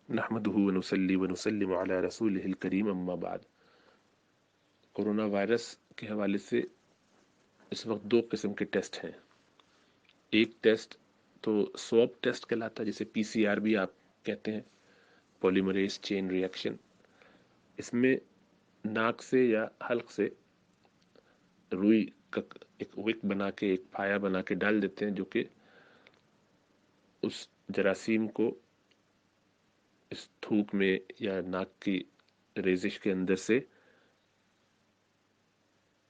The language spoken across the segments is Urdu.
نحمده ونصلي ونسلم علی رسولہ الکریم اما بعد۔ کورونا وائرس کے حوالے سے اس وقت دو قسم کے ٹیسٹ ہیں۔ ایک ٹیسٹ تو سواب ٹیسٹ کہلاتا ہے، جسے پی سی آر بھی آپ کہتے ہیں، پولیمریز چین ریئیکشن۔ اس میں ناک سے یا حلق سے روئی کا ایک وک بنا کے، ایک پھایا بنا کے ڈال دیتے ہیں، جو کہ اس جراثیم کو اس تھوک میں یا ناک کی ریزش کے اندر سے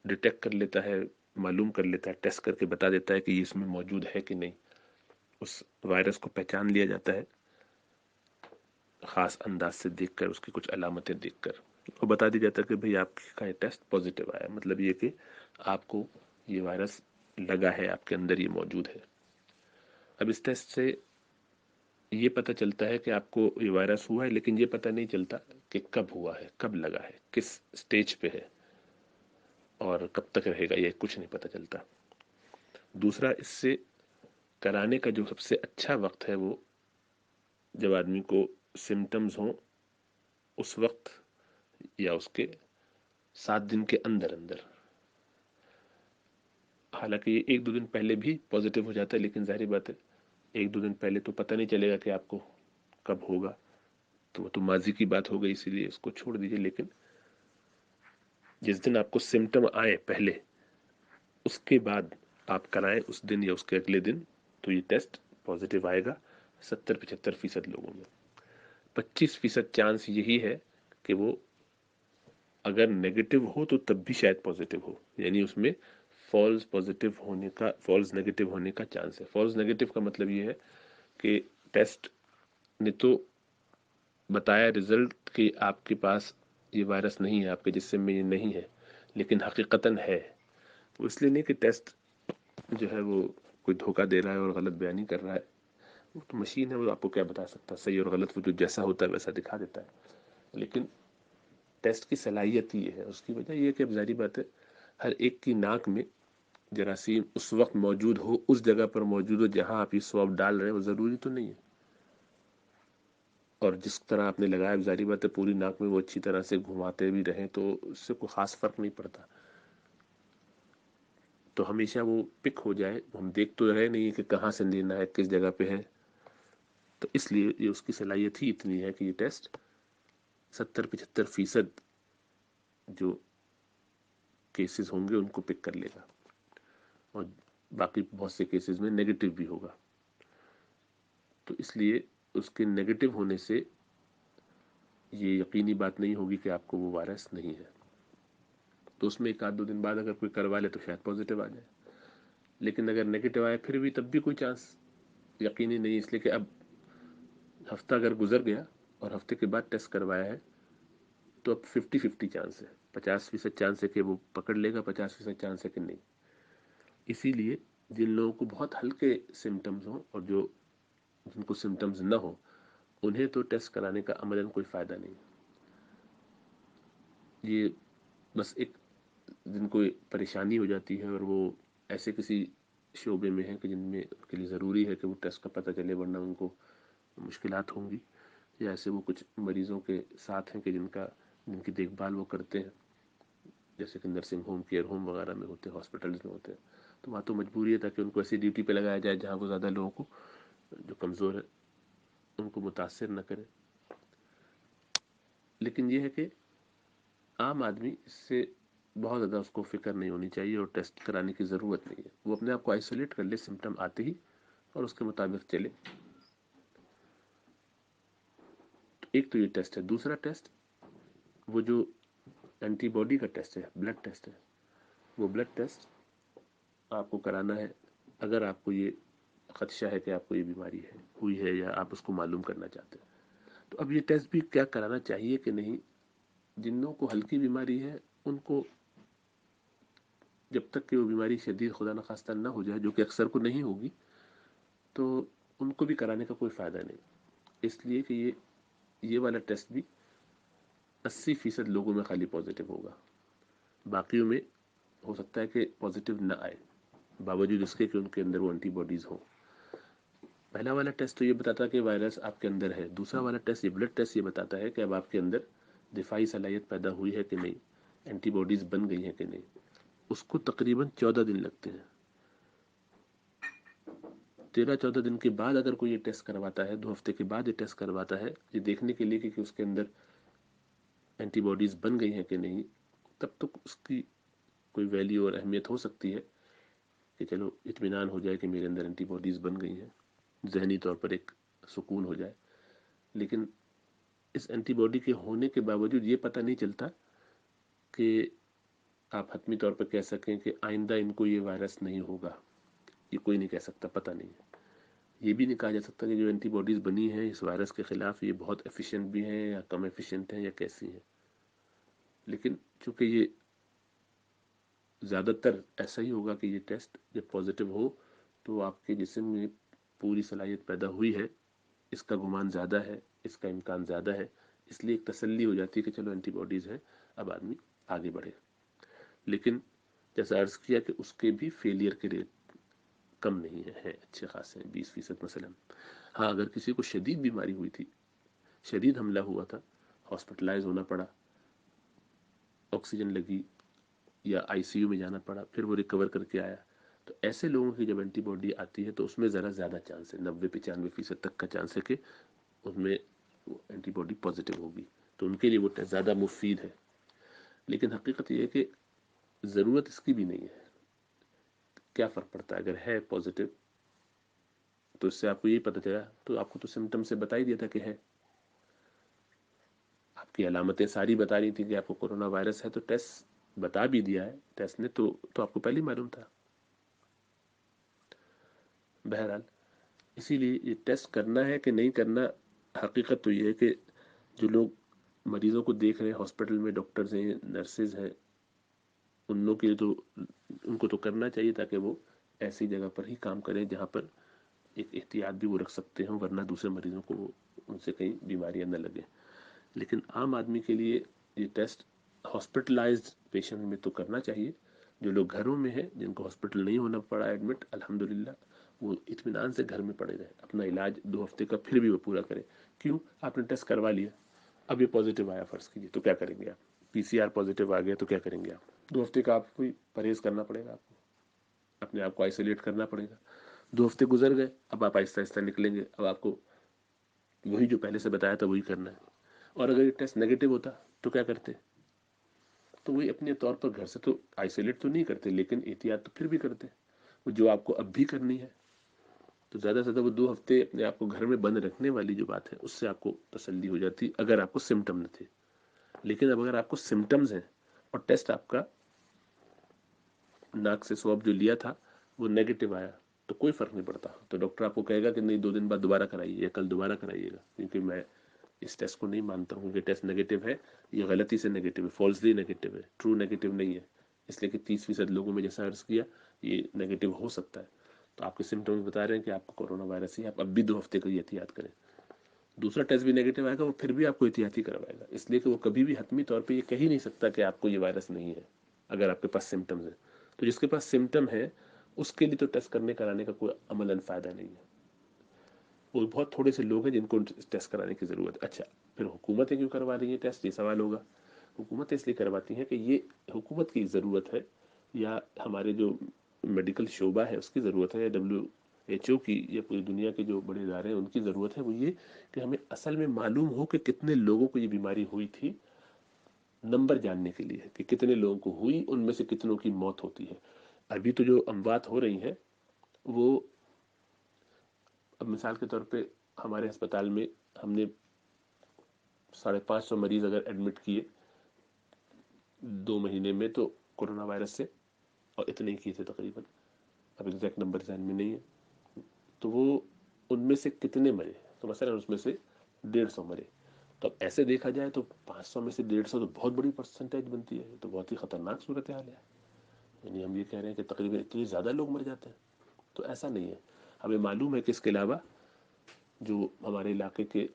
ڈیٹیکٹ کر لیتا ہے، معلوم کر لیتا ہے، ٹیسٹ کر کے بتا دیتا ہے کہ یہ اس میں موجود ہے کہ نہیں۔ اس وائرس کو پہچان لیا جاتا ہے خاص انداز سے دیکھ کر، اس کی کچھ علامتیں دیکھ کر وہ بتا دی جاتا ہے کہ بھئی آپ کا یہ ٹیسٹ پازیٹیو آیا، مطلب یہ کہ آپ کو یہ وائرس لگا ہے، آپ کے اندر یہ موجود ہے۔ اب اس ٹیسٹ سے یہ پتہ چلتا ہے کہ آپ کو یہ وائرس ہوا ہے، لیکن یہ پتہ نہیں چلتا کہ کب ہوا ہے، کب لگا ہے، کس سٹیج پہ ہے اور کب تک رہے گا، یہ کچھ نہیں پتہ چلتا۔ دوسرا، اس سے کرانے کا جو سب سے اچھا وقت ہے وہ جب آدمی کو سمٹمز ہوں اس وقت، یا اس کے 7 دن کے اندر اندر۔ حالانکہ یہ 1-2 دن پہلے بھی پازیٹیو ہو جاتا ہے، لیکن ظاہری بات ہے 1-2 دن پہلے تو پتہ نہیں چلے گا کہ آپ کو کب ہوگا، تو وہ تو ماضی کی بات ہو گئی، اسی لیے اس کو چھوڑ دیجیے۔ لیکن جس دن آپ کو سمٹم آئے پہلے، اس کے بعد آپ کرائیں، اس دن یا اس کے اگلے دن، تو یہ ٹیسٹ پازیٹیو آئے گا 70-75% لوگوں میں۔ 25% چانس یہی ہے کہ وہ اگر نیگیٹو ہو تو تب بھی شاید پازیٹیو ہو، یعنی اس میں فالس پازیٹیو ہونے کا، فالس نیگیٹو ہونے کا چانس ہے۔ فالس نیگیٹو کا مطلب یہ ہے کہ ٹیسٹ نے تو بتایا رزلٹ کہ آپ کے پاس یہ وائرس نہیں ہے، آپ کے جسم میں یہ نہیں ہے، لیکن حقیقتاً ہے۔ وہ اس لیے نہیں کہ ٹیسٹ جو ہے وہ کوئی دھوکہ دے رہا ہے اور غلط بیانی کر رہا ہے، وہ تو مشین ہے، وہ آپ کو کیا بتا سکتا ہے صحیح اور غلط، وہ جو جیسا ہوتا ہے ویسا دکھا دیتا ہے۔ لیکن ٹیسٹ کی صلاحیت یہ ہے، اس کی وجہ یہ ہے کہ اب ظاہری بات ہے ہر ایک کی ناک میں جراثیم اس وقت موجود ہو، اس جگہ پر موجود ہو جہاں آپ یہ سواب ڈال رہے ہیں، وہ ضروری تو نہیں ہے۔ اور جس طرح آپ نے لگایا، ظاہری بات ہے پوری ناک میں وہ اچھی طرح سے گھماتے بھی رہیں تو اس سے کوئی خاص فرق نہیں پڑتا۔ تو ہمیشہ وہ پک ہو جائے، ہم دیکھ تو رہے نہیں کہ کہاں سے لینا ہے، کس جگہ پہ ہے، تو اس لیے یہ اس کی صلاحیت ہی اتنی ہے کہ یہ ٹیسٹ 70-75% جو کیسز ہوں گے ان کو پک کر لے گا، اور باقی بہت سے کیسز میں نیگیٹو بھی ہوگا۔ تو اس لیے اس کے نیگیٹو ہونے سے یہ یقینی بات نہیں ہوگی کہ آپ کو وہ وائرس نہیں ہے، تو اس میں 1-2 دن بعد اگر کوئی کروا لے تو شاید پازیٹیو آ جائے۔ لیکن اگر نیگیٹو آئے پھر بھی تب بھی کوئی چانس یقینی نہیں، اس لیے کہ اب ہفتہ اگر گزر گیا اور ہفتے کے بعد ٹیسٹ کروایا ہے تو اب 50-50 چانس ہے، 50% چانس ہے کہ وہ پکڑ لے گا، 50% چانس ہے کہ نہیں۔ اسی لیے جن لوگوں کو بہت ہلکے سمٹمز ہوں اور جن کو سمٹمز نہ ہوں، انہیں تو ٹیسٹ کرانے کا عملاً کوئی فائدہ نہیں۔ یہ بس ایک جن کو پریشانی ہو جاتی ہے اور وہ ایسے کسی شعبے میں ہیں کہ جن میں ان کے لیے ضروری ہے کہ وہ ٹیسٹ کا پتہ چلے، ورنہ ان کو مشکلات ہوں گی، یا ایسے وہ کچھ مریضوں کے ساتھ ہیں کہ جن کی دیکھ بھال وہ کرتے ہیں، جیسے کہ نرسنگ ہوم، کیئر ہوم وغیرہ میں ہوتے ہیں، ہاسپٹلز میں ہوتے ہیں، تو وہاں تو مجبوری ہے تاکہ ان کو ایسی ڈیوٹی پہ لگایا جائے جہاں وہ زیادہ لوگوں کو جو کمزور ہے ان کو متاثر نہ کرے۔ لیکن یہ ہے کہ عام آدمی اس سے بہت زیادہ اس کو فکر نہیں ہونی چاہیے اور ٹیسٹ کرانے کی ضرورت نہیں ہے، وہ اپنے آپ کو آئسولیٹ کر لے سمٹم آتے ہی اور اس کے مطابق چلے۔ تو ایک تو یہ ٹیسٹ ہے۔ دوسرا ٹیسٹ وہ جو اینٹی باڈی کا ٹیسٹ ہے، بلڈ ٹیسٹ ہے، وہ بلڈ ٹیسٹ آپ کو کرانا ہے اگر آپ کو یہ خدشہ ہے کہ آپ کو یہ بیماری ہوئی ہے یا آپ اس کو معلوم کرنا چاہتے ہیں۔ تو اب یہ ٹیسٹ بھی کیا کرانا چاہیے کہ نہیں، جن لوگوں کو ہلکی بیماری ہے ان کو جب تک کہ وہ بیماری شدید خدا نخواستہ نہ ہو جائے، جو کہ اکثر کو نہیں ہوگی، تو ان کو بھی کرانے کا کوئی فائدہ نہیں، اس لیے کہ یہ والا ٹیسٹ بھی 80% لوگوں میں خالی پازیٹیو ہوگا، باقیوں میں ہو سکتا ہے کہ پازیٹیو نہ آئے باوجود اس کے کہ ان کے اندر وہ اینٹی باڈیز ہوں۔ پہلا والا ٹیسٹ تو یہ بتاتا ہے کہ وائرس آپ کے اندر ہے، دوسرا والا ٹیسٹ، یہ بلڈ ٹیسٹ، یہ بتاتا ہے کہ اب آپ کے اندر دفاعی صلاحیت پیدا ہوئی ہے کہ نہیں، اینٹی باڈیز بن گئی ہیں کہ نہیں. اس کو تقریباً 14 دن لگتے ہیں. 13-14 دن کے بعد اگر کوئی یہ ٹیسٹ کرواتا ہے، 2 ہفتے کے بعد یہ ٹیسٹ کرواتا ہے یہ دیکھنے کے لیے کہ اس کے اندر اینٹی باڈیز بن گئی ہیں کہ نہیں، تب تک اس کی کوئی ویلیو اور اہمیت ہو سکتی ہے کہ چلو اطمینان ہو جائے کہ میرے اندر اینٹی باڈیز بن گئی ہیں، ذہنی طور پر ایک سکون ہو جائے. لیکن اس اینٹی باڈی کے ہونے کے باوجود یہ پتہ نہیں چلتا کہ آپ حتمی طور پر کہہ سکیں کہ آئندہ ان کو یہ وائرس نہیں ہوگا. یہ کوئی نہیں کہہ سکتا، پتہ نہیں ہے. یہ بھی نہیں کہا جا سکتا کہ جو اینٹی باڈیز بنی ہیں اس وائرس کے خلاف یہ بہت ایفیشینٹ بھی ہیں یا کم ایفیشینٹ ہیں یا کیسی ہیں. لیکن چونکہ یہ زیادہ تر ایسا ہی ہوگا کہ یہ ٹیسٹ جب پازیٹیو ہو تو آپ کے جسم میں پوری صلاحیت پیدا ہوئی ہے، اس کا گمان زیادہ ہے، اس کا امکان زیادہ ہے، اس لیے ایک تسلی ہو جاتی ہے کہ چلو اینٹی باڈیز ہیں، اب آدمی آگے بڑھے. لیکن جیسا عرض کیا کہ اس کے بھی فیلئر کے ریٹ کم نہیں ہیں، اچھے خاصے ہیں، 20% مثلا. ہاں اگر کسی کو شدید بیماری ہوئی تھی، شدید حملہ ہوا تھا، ہاسپٹلائز ہونا پڑا، آکسیجن لگی یا آئی سی یو میں جانا پڑا، پھر وہ ریکور کر کے آیا، تو ایسے لوگوں کی جب اینٹی باڈی آتی ہے تو اس میں ذرا زیادہ چانس ہے، 90-95% تک کا چانس ہے کہ ان میں وہ اینٹی باڈی پازیٹیو ہوگی، تو ان کے لیے وہ زیادہ مفید ہے. لیکن حقیقت یہ ہے کہ ضرورت اس کی بھی نہیں ہے. کیا فرق پڑتا ہے اگر ہے پازیٹیو تو اس سے آپ کو یہی پتہ چلا، تو آپ کو تو سمٹم سے بتا ہی دیا تھا کہ ہے، آپ کی علامتیں ساری بتا رہی تھی کہ آپ کو کورونا وائرس ہے، تو ٹیسٹ بتا بھی دیا ہے ٹیسٹ نے، تو آپ کو پہلے ہی معلوم تھا. بہرحال اسی لیے یہ ٹیسٹ کرنا ہے کہ نہیں کرنا، حقیقت تو یہ ہے کہ جو لوگ مریضوں کو دیکھ رہے ہیں ہاسپٹل میں، ڈاکٹرز ہیں، نرسز ہیں، ان لوگوں کے لیے تو ان کو تو کرنا چاہیے تاکہ وہ ایسی جگہ پر ہی کام کریں جہاں پر ایک احتیاط بھی وہ رکھ سکتے ہیں، ورنہ دوسرے مریضوں کو ان سے کہیں بیماریاں نہ لگیں. لیکن عام آدمی کے لیے یہ ٹیسٹ ہاسپٹلائزڈ پیشنٹ میں تو کرنا چاہیے. جو لوگ گھروں میں ہیں، جن کو ہاسپٹل نہیں ہونا پڑا ایڈمٹ، الحمدللہ وہ اطمینان سے گھر میں پڑے رہے، اپنا علاج 2 ہفتے کا پھر بھی وہ پورا کرے. کیوں؟ آپ نے ٹیسٹ کروا لیا، اب یہ پازیٹیو آیا فرض کیجیے تو کیا کریں گے آپ؟ پی سی آر پازیٹیو آ گیا تو کیا کریں گے آپ؟ 2 ہفتے کا آپ کو پرہیز کرنا پڑے گا، آپ کو اپنے آپ کو آئسولیٹ کرنا پڑے گا. 2 ہفتے گزر گئے، اب آپ آہستہ آہستہ نکلیں گے، اب آپ کو وہی جو پہلے سے بتایا تھا وہی کرنا ہے. اور اگر یہ ٹیسٹ نیگیٹو ہوتا تو کیا کرتے؟ تو وہی اپنے طور پر گھر سے تو آئسولیٹ تو نہیں کرتے، لیکن احتیاط تو پھر بھی کرتے، وہ جو آپ کو اب بھی کرنی ہے. تو زیادہ سے زیادہ وہ 2 ہفتے اپنے آپ کو گھر میں بند رکھنے والی جو بات ہے اس سے آپ کو تسلی ہو جاتی اگر آپ کو سمٹم نہ تھے. لیکن اب اگر آپ کو سمٹمز ہیں اور ٹیسٹ آپ کا ناک سے سواب جو لیا تھا وہ نیگیٹو آیا تو کوئی فرق نہیں پڑتا. تو ڈاکٹر آپ کو کہے گا کہ نہیں 2 دن بعد دوبارہ کرائیے یا کل دوبارہ کرائیے گا، کیونکہ میں اس ٹیسٹ کو نہیں مانتا ہوں کہ ٹیسٹ نیگیٹو ہے، یہ غلطی سے نیگیٹو ہے، فالسلی نیگیٹو ہے، ٹرو نیگیٹو نہیں ہے. اس لیے کہ 30% لوگوں میں جیسا عرض کیا یہ نیگیٹو ہو سکتا ہے. تو آپ کے سمٹمز بتا رہے ہیں کہ آپ کو کورونا وائرس ہی، آپ اب بھی 2 ہفتے کا احتیاط کریں. دوسرا ٹیسٹ بھی نیگیٹو آئے گا، وہ پھر بھی آپ کو احتیاطی کروائے گا، اس لیے کہ وہ کبھی بھی حتمی طور پہ یہ کہہ ہی نہیں سکتا کہ آپ کو یہ وائرس نہیں ہے اگر آپ کے پاس سمٹمز ہیں. تو جس کے پاس سمٹم ہے اس کے لیے تو ٹیسٹ کرنے کرانے کا کوئی عملاً فائدہ نہیں ہے. وہ بہت تھوڑے سے لوگ ہیں جن کو ٹیسٹ کرانے کی ضرورت ہے. اچھا پھر حکومتیں کیوں کروا رہی ہیں ٹیسٹ؟ یہ سوال ہوگا. حکومتیں اس لیے کرواتی ہیں کہ یہ حکومت کی ضرورت ہے یا ہمارے جو میڈیکل شعبہ ہے اس کی ضرورت ہے، یا WHO کی یا پوری دنیا کے جو بڑے ادارے ہیں ان کی ضرورت ہے. وہ یہ کہ ہمیں اصل میں معلوم ہو کہ کتنے لوگوں کو یہ بیماری ہوئی تھی، نمبر جاننے کے لیے کہ کتنے لوگوں کو ہوئی، ان میں سے کتنوں کی موت ہوتی ہے. ابھی تو جو اموات ہو رہی ہیں وہ اب مثال کے طور پہ ہمارے ہسپتال میں ہم نے 550 مریض اگر ایڈمٹ کیے 2 مہینے میں تو کورونا وائرس سے، اور اتنے ہی کیے تھے تقریباً، اب ایگزیکٹ نمبر ذہن میں نہیں ہے، تو وہ ان میں سے کتنے مرے؟ تو مثلا اس میں سے 150 مرے. تو اب ایسے دیکھا جائے تو 500 میں سے 150 تو بہت بڑی پرسنٹیج بنتی ہے، تو بہت ہی خطرناک صورتحال ہے. یعنی ہم یہ کہہ رہے ہیں کہ تقریباً اتنے زیادہ لوگ مر جاتے ہیں. تو ایسا نہیں ہے. ہمیں معلوم ہے کہ اس کے علاوہ جو ہمارے علاقے کے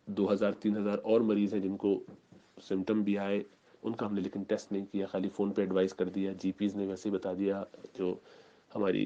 2000-3000 اور مریض ہیں جن کو سمٹم بھی آئے، ان کا ہم نے لیکن ٹیسٹ نہیں کیا، خالی فون پہ ایڈوائز کر دیا. جی پیز نے ویسے ہی بتا دیا، جو ہماری